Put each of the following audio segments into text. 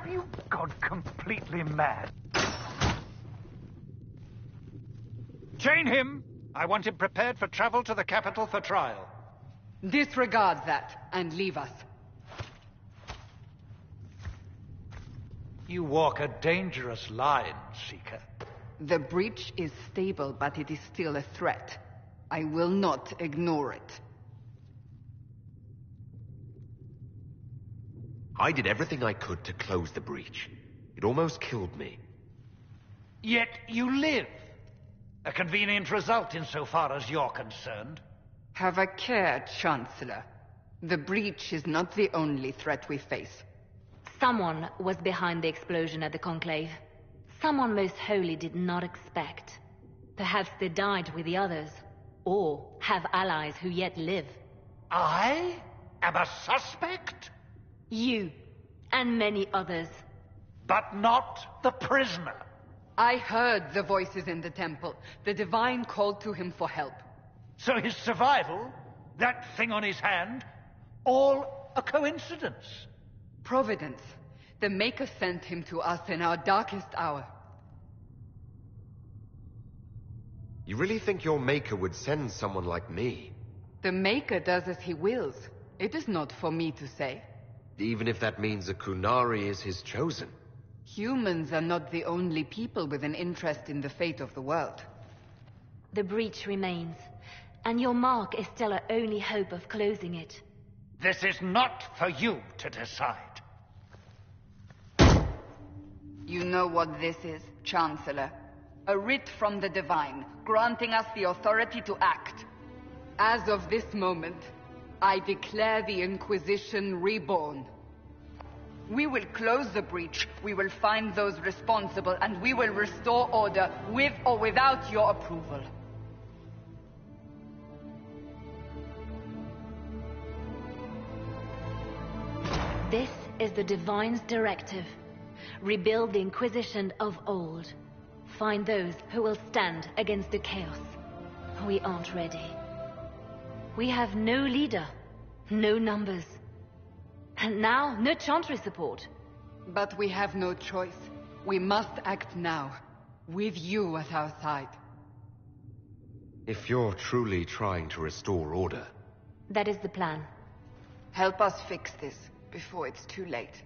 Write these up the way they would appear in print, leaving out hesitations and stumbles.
Have you gone completely mad? Chain him! I want him prepared for travel to the capital for trial. Disregard that, and leave us. You walk a dangerous line, Seeker. The breach is stable, but it is still a threat. I will not ignore it. I did everything I could to close the breach. It almost killed me. Yet you live. A convenient result insofar as you're concerned. Have a care, Chancellor. The breach is not the only threat we face. Someone was behind the explosion at the Conclave. Someone Most Holy did not expect. Perhaps they died with the others, or have allies who yet live. I am a suspect? You, and many others. But not the prisoner. I heard the voices in the temple. The Divine called to him for help. So his survival, that thing on his hand, all a coincidence? Providence. The Maker sent him to us in our darkest hour. You really think your Maker would send someone like me? The Maker does as he wills. It is not for me to say. Even if that means a Kunari is his chosen? Humans are not the only people with an interest in the fate of the world. The breach remains, and your mark is still our only hope of closing it. This is not for you to decide. You know what this is, Chancellor. A writ from the Divine, granting us the authority to act. As of this moment, I declare the Inquisition reborn. We will close the breach, we will find those responsible, and we will restore order, with or without your approval. This is the Divine's directive. Rebuild the Inquisition of old. Find those who will stand against the chaos. We aren't ready. We have no leader, no numbers. And now, no Chantry support. But we have no choice. We must act now, with you at our side. If you're truly trying to restore order... That is the plan. Help us fix this, before it's too late.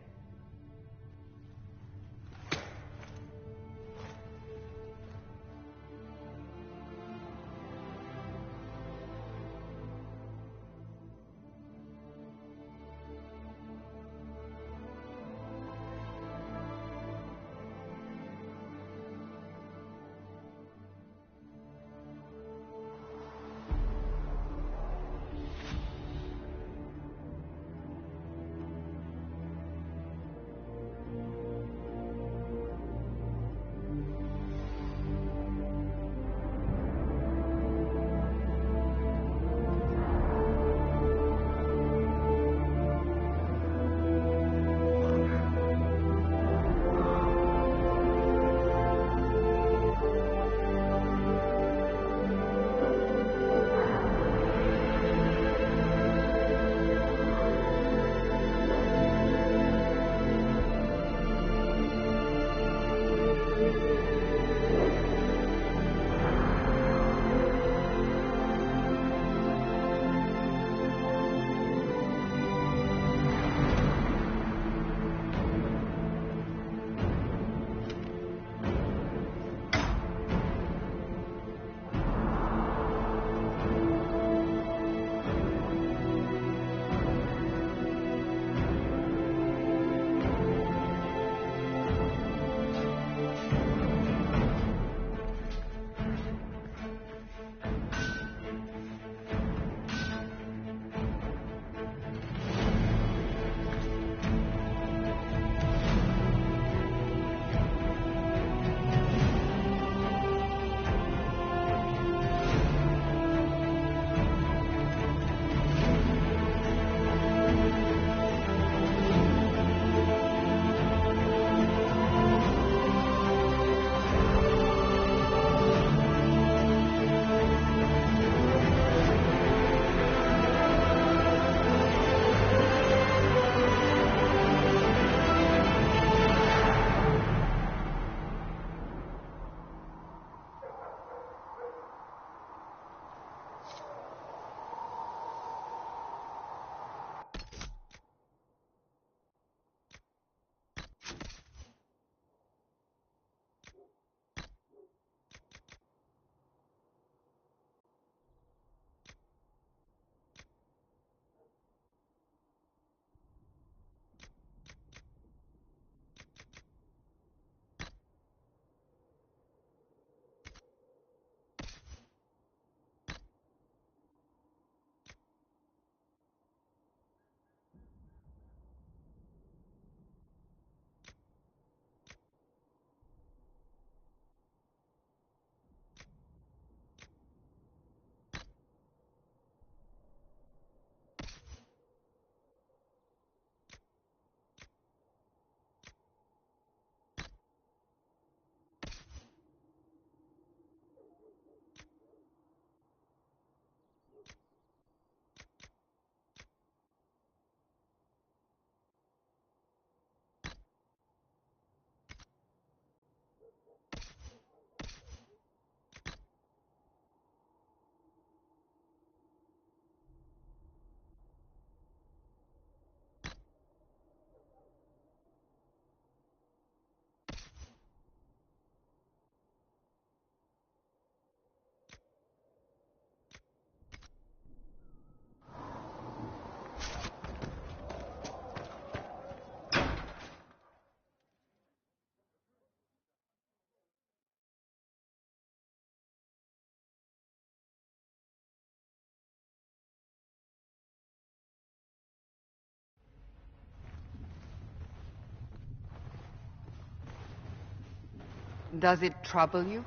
Does it trouble you?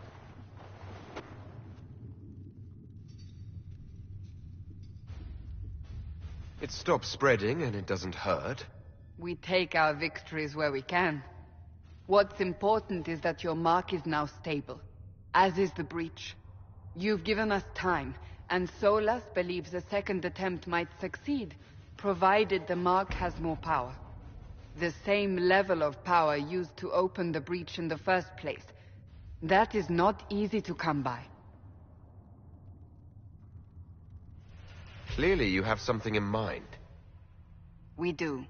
It stops spreading and it doesn't hurt. We take our victories where we can. What's important is that your mark is now stable, as is the breach. You've given us time, and Solas believes a second attempt might succeed, provided the mark has more power. The same level of power used to open the breach in the first place. That is not easy to come by. Clearly you have something in mind. We do.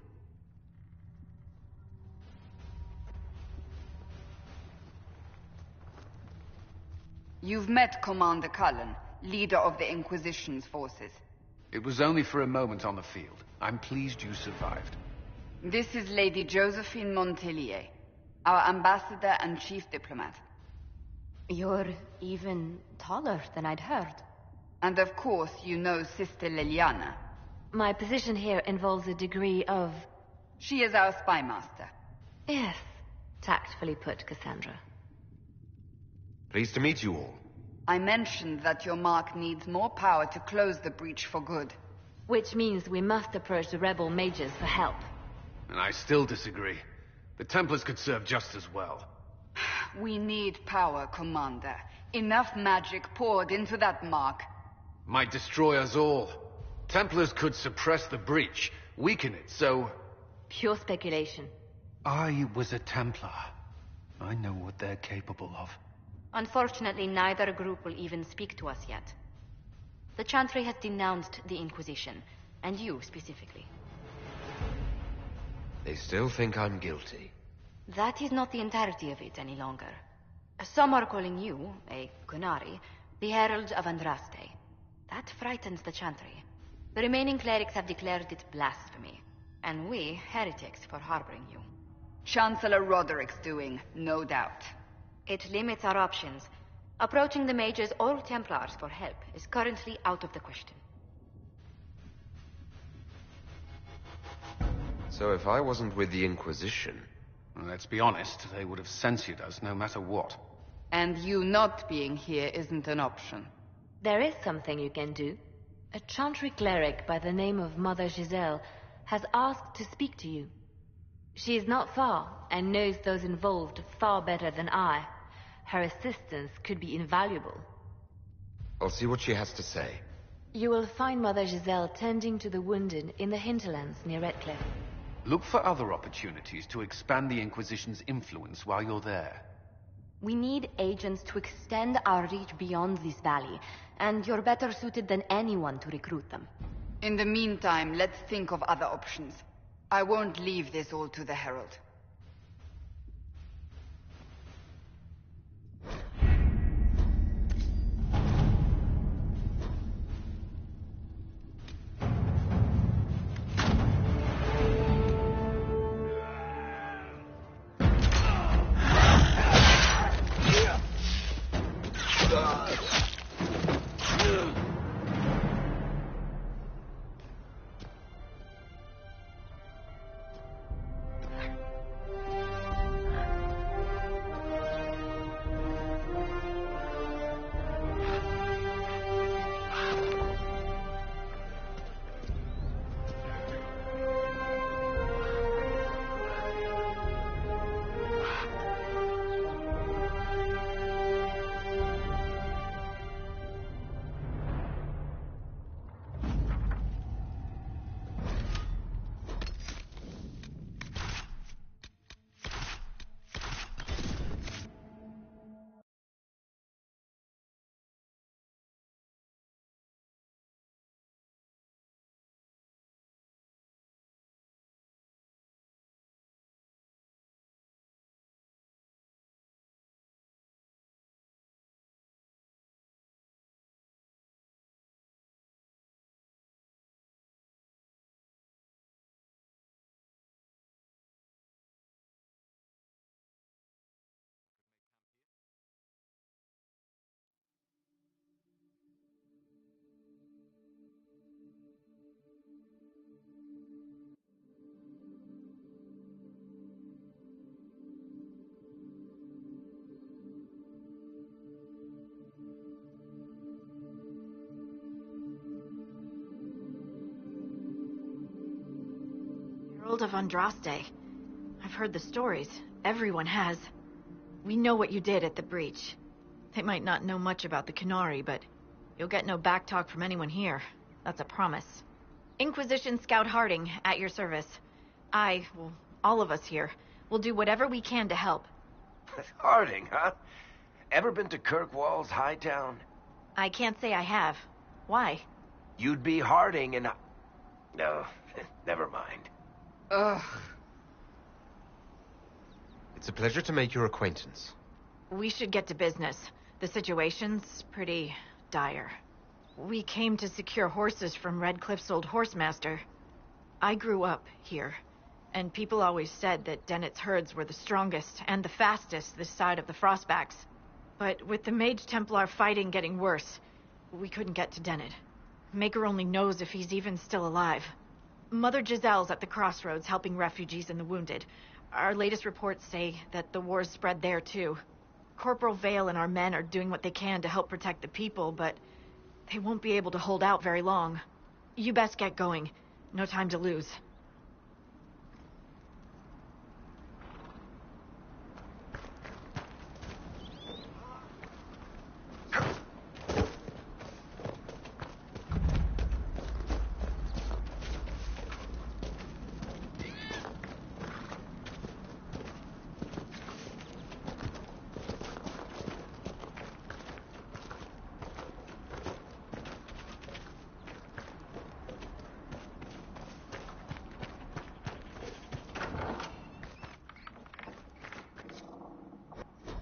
You've met Commander Cullen, leader of the Inquisition's forces. It was only for a moment on the field. I'm pleased you survived. This is Lady Josephine Montelier, our ambassador and chief diplomat. You're even taller than I'd heard. And of course, you know Sister Liliana. My position here involves a degree of... She is our spy master. Yes, tactfully put, Cassandra. Pleased to meet you all. I mentioned that your mark needs more power to close the breach for good. Which means we must approach the rebel mages for help. And I still disagree. The Templars could serve just as well. We need power, Commander. Enough magic poured into that mark. Might destroy us all. Templars could suppress the breach, weaken it, so... Pure speculation. I was a Templar. I know what they're capable of. Unfortunately, neither group will even speak to us yet. The Chantry has denounced the Inquisition, and you specifically. They still think I'm guilty. That is not the entirety of it any longer. Some are calling you, a Kunari, the Herald of Andraste. That frightens the Chantry. The remaining clerics have declared it blasphemy, and we, heretics, for harboring you. Chancellor Roderick's doing, no doubt. It limits our options. Approaching the mages or Templars for help is currently out of the question. So if I wasn't with the Inquisition... Well, let's be honest, they would have censored us no matter what. And you not being here isn't an option. There is something you can do. A Chantry cleric by the name of Mother Giselle has asked to speak to you. She is not far, and knows those involved far better than I. Her assistance could be invaluable. I'll see what she has to say. You will find Mother Giselle tending to the wounded in the hinterlands near Redcliffe. Look for other opportunities to expand the Inquisition's influence while you're there. We need agents to extend our reach beyond this valley, and you're better suited than anyone to recruit them. In the meantime, let's think of other options. I won't leave this all to the Herald. World of Andraste. I've heard the stories. Everyone has. We know what you did at the breach. They might not know much about the Qunari, but you'll get no backtalk from anyone here. That's a promise. Inquisition Scout Harding, at your service. Well, all of us here, will do whatever we can to help. Harding, huh? Ever been to Kirkwall's Hightown? I can't say I have. Why? You'd be Harding and No, never mind. Ugh. It's a pleasure to make your acquaintance. We should get to business. The situation's pretty dire. We came to secure horses from Redcliffe's old horsemaster. I grew up here, and people always said that Dennett's herds were the strongest and the fastest this side of the Frostbacks. But with the Mage Templar fighting getting worse, we couldn't get to Dennett. Maker only knows if he's even still alive. Mother Giselle's at the crossroads helping refugees and the wounded. Our latest reports say that the war's spread there too. Corporal Vale and our men are doing what they can to help protect the people, but they won't be able to hold out very long. You best get going. No time to lose.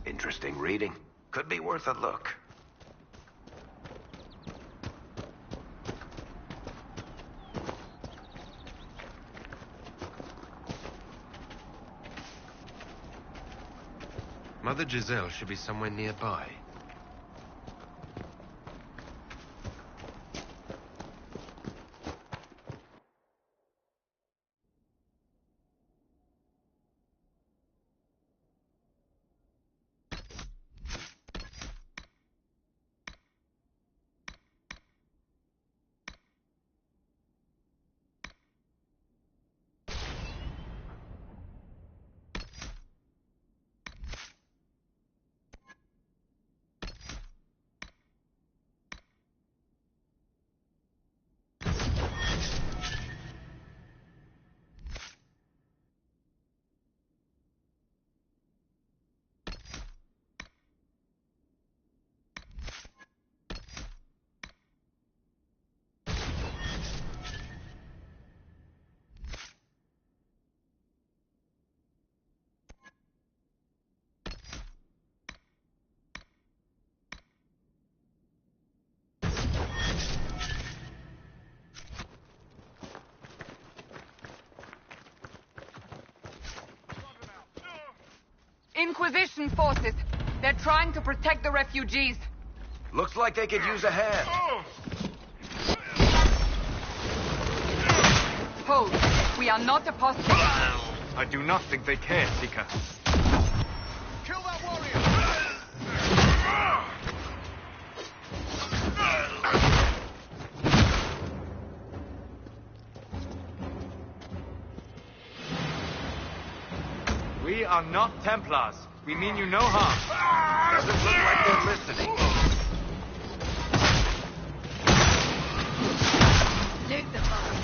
Interesting reading. Could be worth a look. Mother Giselle should be somewhere nearby. Inquisition forces. They're trying to protect the refugees. Looks like they could use a hand. Hold. We are not apostates. I do not think they care, Seeker. Kill that warrior! We are not Templars. We mean you no harm. Doesn't look like they're listening. Take the fire.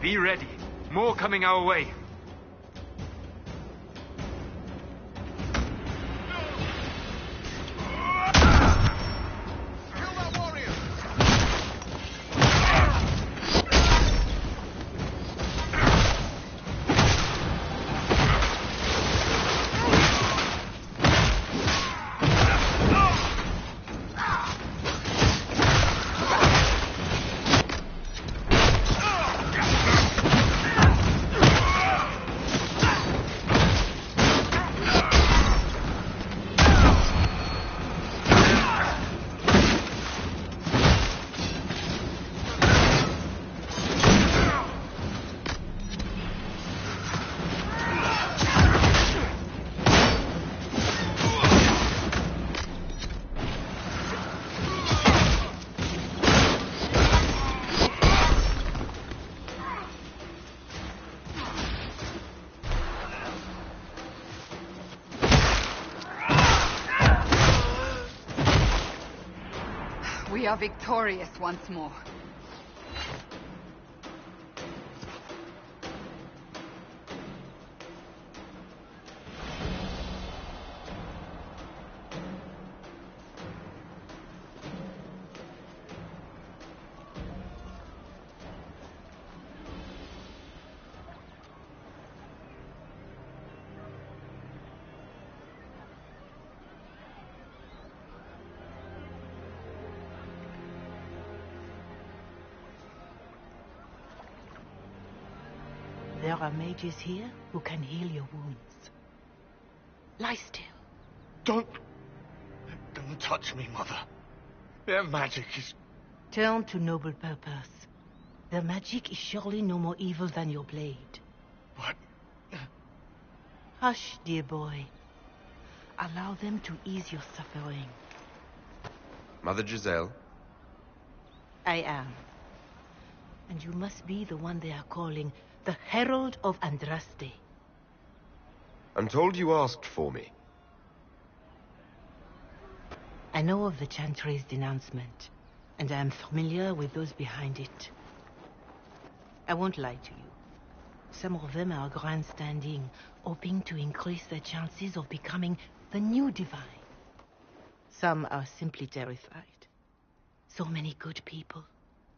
Be ready. More coming our way. Kill that warrior! are victorious once more. There are mages here who can heal your wounds. Lie still. Don't touch me, Mother. Their magic is... Turn to noble purpose. Their magic is surely no more evil than your blade. But... Hush, dear boy. Allow them to ease your suffering. Mother Giselle? I am. And you must be the one they are calling the Herald of Andraste. I'm told you asked for me. I know of the Chantry's denouncement, and I am familiar with those behind it. I won't lie to you. Some of them are grandstanding, hoping to increase their chances of becoming the new divine. Some are simply terrified. So many good people,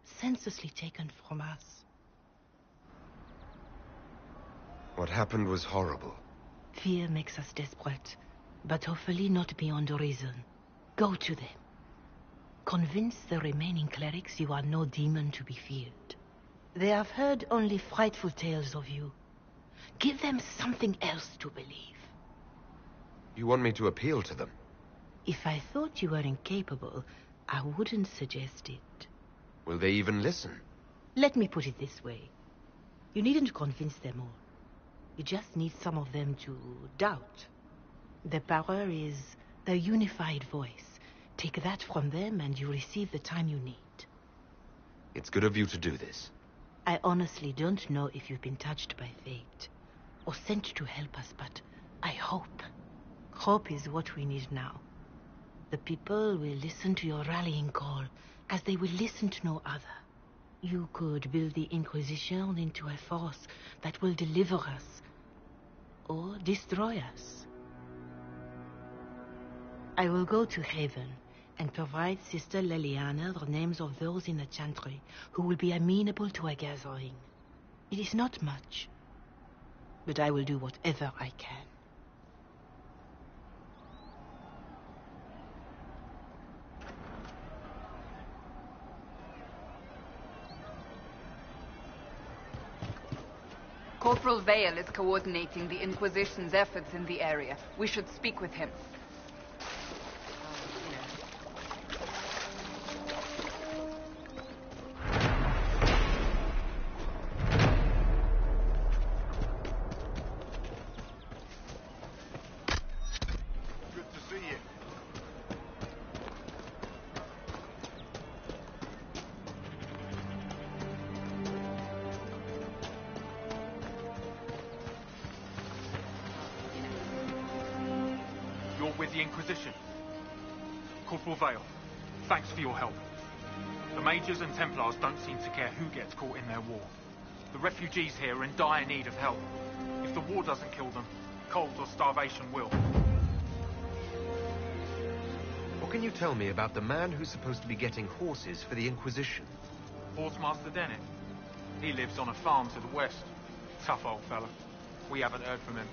senselessly taken from us. What happened was horrible. Fear makes us desperate, but hopefully not beyond reason. Go to them. Convince the remaining clerics you are no demon to be feared. They have heard only frightful tales of you. Give them something else to believe. You want me to appeal to them? If I thought you were incapable, I wouldn't suggest it. Will they even listen? Let me put it this way. You needn't convince them all. You just need some of them to doubt. Their power is their unified voice. Take that from them and you receive the time you need. It's good of you to do this. I honestly don't know if you've been touched by fate or sent to help us, but I hope. Hope is what we need now. The people will listen to your rallying call as they will listen to no other. You could build the Inquisition into a force that will deliver us or destroy us. I will go to Haven and provide Sister Leliana the names of those in the Chantry who will be amenable to a gathering. It is not much, but I will do whatever I can. Corporal Vale is coordinating the Inquisition's efforts in the area. We should speak with him. Good to see you. You're with the Inquisition. Corporal Vale, thanks for your help. The Mages and Templars don't seem to care who gets caught in their war. The refugees here are in dire need of help. If the war doesn't kill them, cold or starvation will. What can you tell me about the man who's supposed to be getting horses for the Inquisition? Horsemaster Dennett. He lives on a farm to the west. Tough old fella. We haven't heard from him.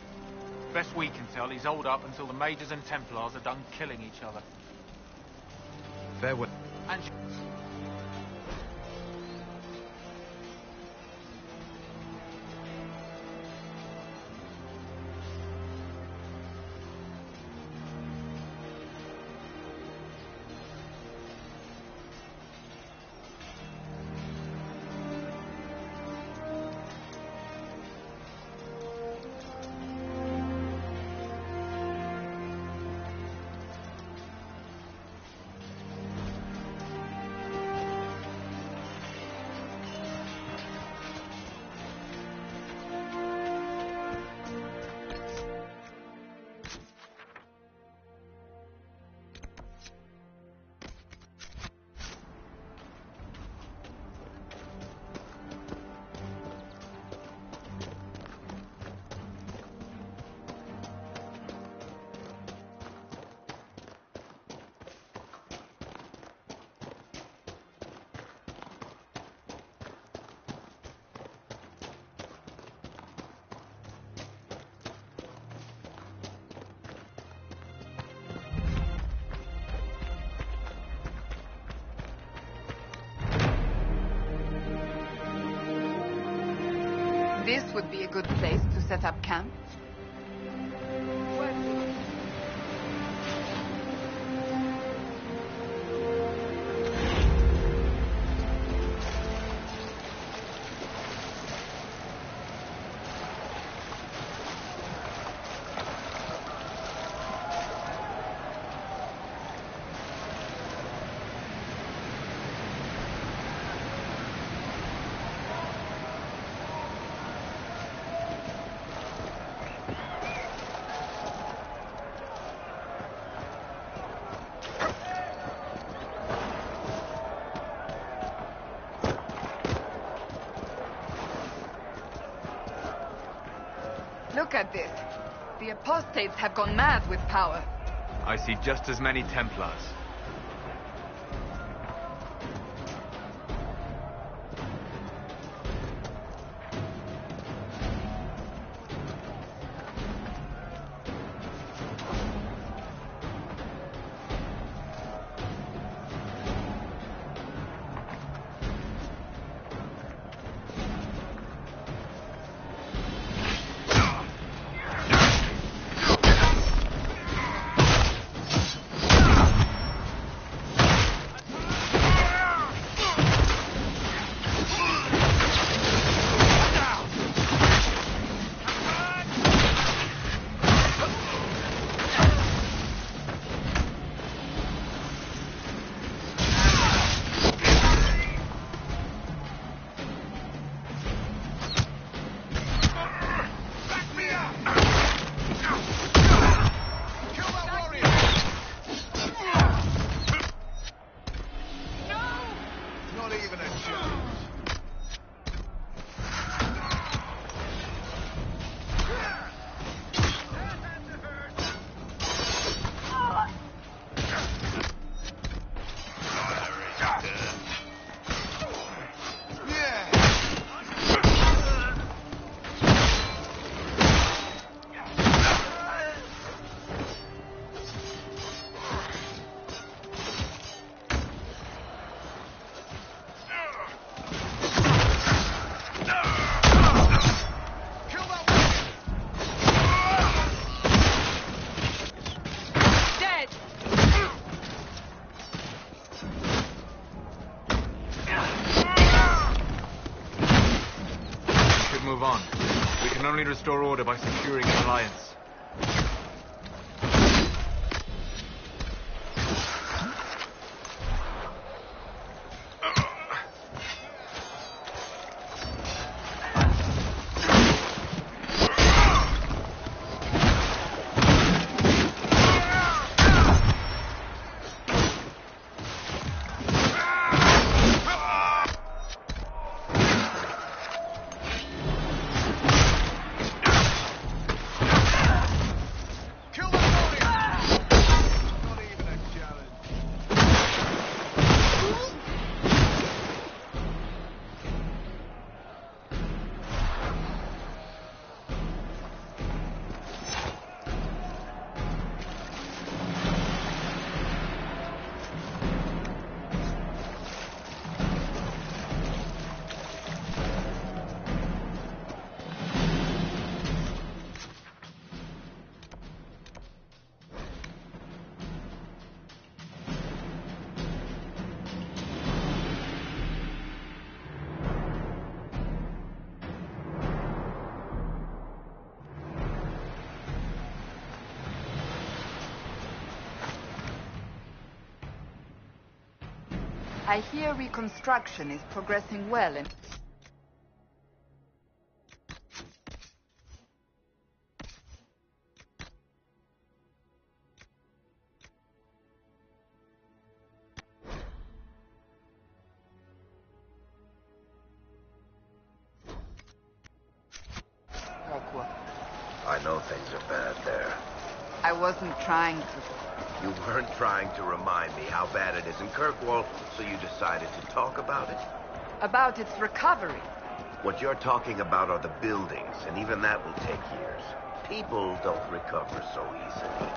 Best we can tell, he's holed up until the Mages and Templars are done killing each other. Farewell. And This would be a good place to set up camp. Look at this. The apostates have gone mad with power. I see just as many Templars. Move on. We can only restore order by securing an alliance. I hear reconstruction is progressing well in... I know things are bad there. I wasn't trying to... You weren't trying to remind me how bad it is in Kirkwall, so you decided to talk about it? About its recovery. What you're talking about are the buildings, and even that will take years. People don't recover so easily.